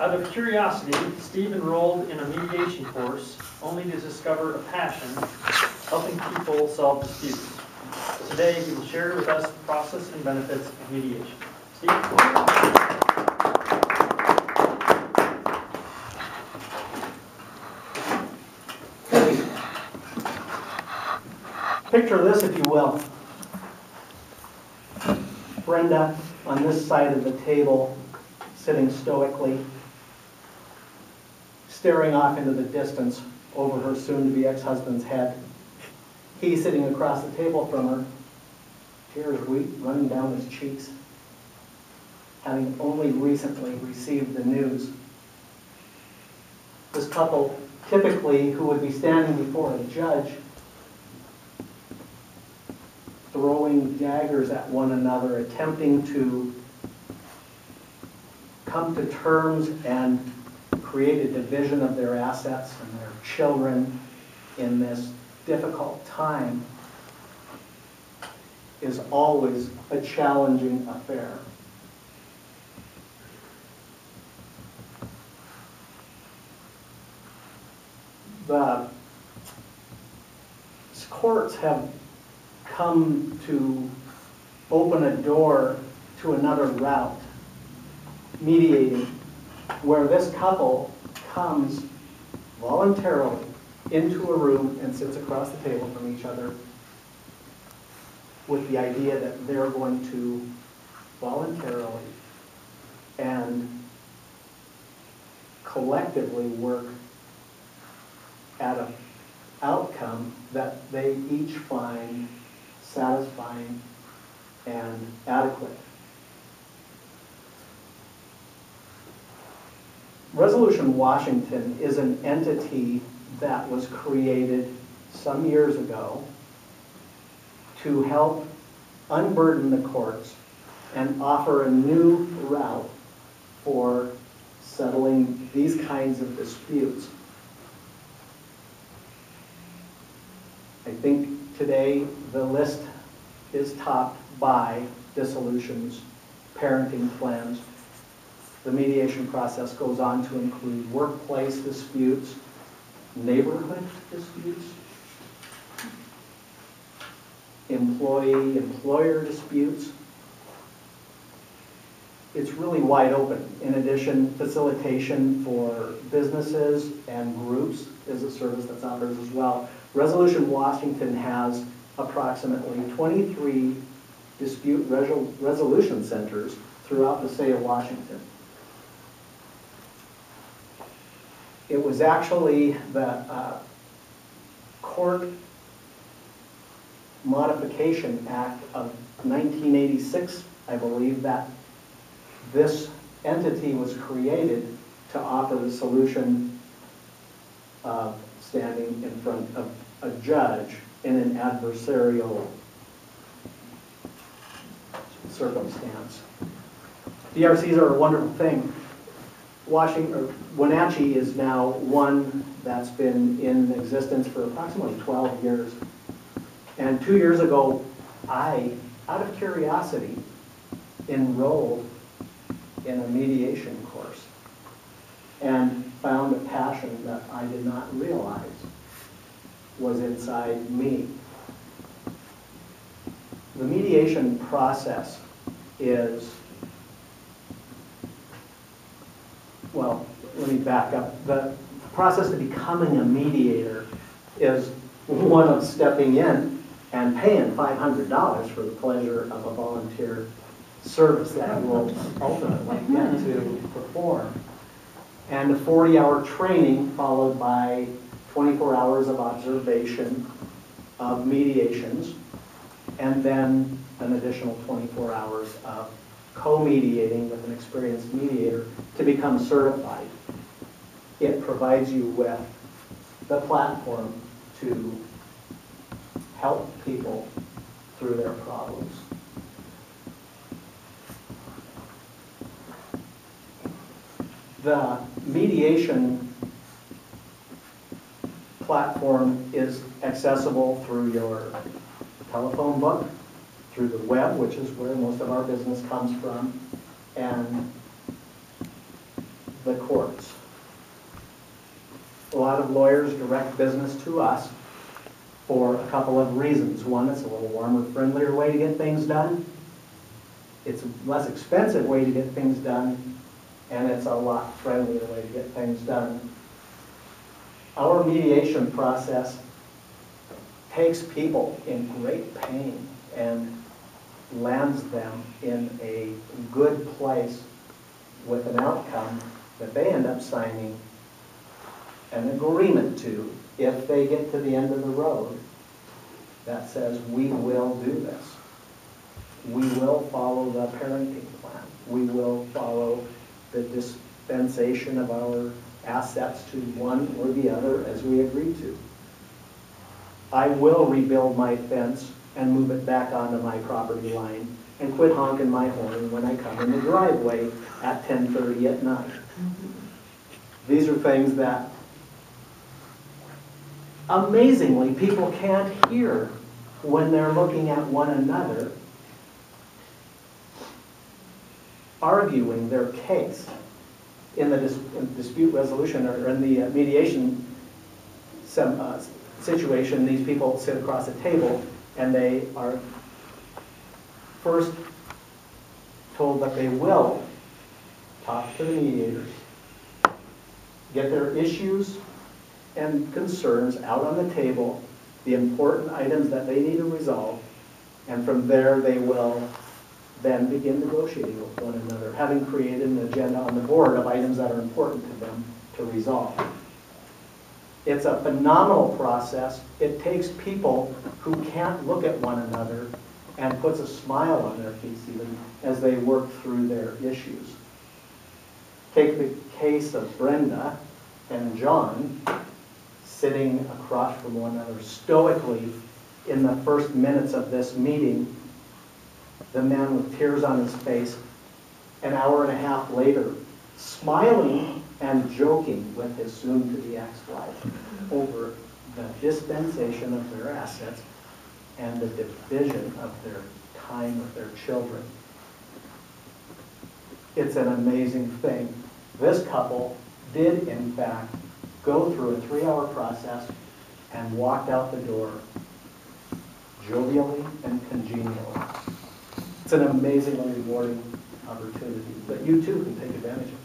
Out of curiosity, Steve enrolled in a mediation course only to discover a passion helping people solve disputes. Today, he will share with us the process and benefits of mediation. Steve? Picture this, if you will. Brenda on this side of the table, sitting stoically, staring off into the distance over her soon-to-be ex-husband's head. He sitting across the table from her, tears running down his cheeks, having only recently received the news. This couple, typically, who would be standing before a judge, throwing daggers at one another, attempting to come to terms and create a division of their assets and their children in this difficult time, is always a challenging affair. The courts have come to open a door to another route, mediating, where this couple comes voluntarily into a room and sits across the table from each other with the idea that they're going to voluntarily and collectively work at an outcome that they each find satisfying and adequate. Resolution Washington is an entity that was created some years ago to help unburden the courts and offer a new route for settling these kinds of disputes. I think today the list is topped by dissolutions, parenting plans. The mediation process goes on to include workplace disputes, neighborhood disputes, employee-employer disputes. It's really wide open. In addition, facilitation for businesses and groups is a service that's offered as well. Resolution Washington has approximately 23 dispute resolution centers throughout the state of Washington. It was actually the Court Modification Act of 1986, I believe, that this entity was created to offer the solution of standing in front of a judge in an adversarial circumstance. DRCs are a wonderful thing. Wenatchee is now one that's been in existence for approximately 12 years. And 2 years ago, I, out of curiosity, enrolled in a mediation course and found a passion that I did not realize was inside me. The mediation process is, well, let me back up. The process of becoming a mediator is one of stepping in and paying $500 for the pleasure of a volunteer service that you will ultimately get to perform. And a 40-hour training followed by 24 hours of observation of mediations, and then an additional 24 hours of co-mediating with an experienced mediator to become certified. It provides you with the platform to help people through their problems. The mediation platform is accessible through your telephone book, through the web, which is where most of our business comes from, and the courts. A lot of lawyers direct business to us for a couple of reasons. One, it's a little warmer, friendlier way to get things done. It's a less expensive way to get things done, and it's a lot friendlier way to get things done. Our mediation process takes people in great pain and lands them in a good place with an outcome that they end up signing an agreement to if they get to the end of the road that says, we will do this. We will follow the parenting plan. We will follow the dispensation of our assets to one or the other as we agreed to. I will rebuild my fence and move it back onto my property line and quit honking my horn when I come in the driveway at 10:30 at night. These are things that amazingly people can't hear when they're looking at one another arguing their case in the dispute resolution or in the mediation situation. These people sit across a table and they are first told that they will talk to the mediators, get their issues and concerns out on the table, the important items that they need to resolve, and from there they will then begin negotiating with one another, having created an agenda on the board of items that are important to them to resolve. It's a phenomenal process. It takes people who can't look at one another and puts a smile on their face even as they work through their issues. Take the case of Brenda and John sitting across from one another stoically in the first minutes of this meeting, the man with tears on his face, an hour and a half later, smiling and joking with his soon-to-be ex-wife over the dispensation of their assets and the division of their time with their children. It's an amazing thing. This couple did, in fact, go through a 3-hour process and walked out the door jovially and congenially. It's an amazingly rewarding opportunity that you too can take advantage of.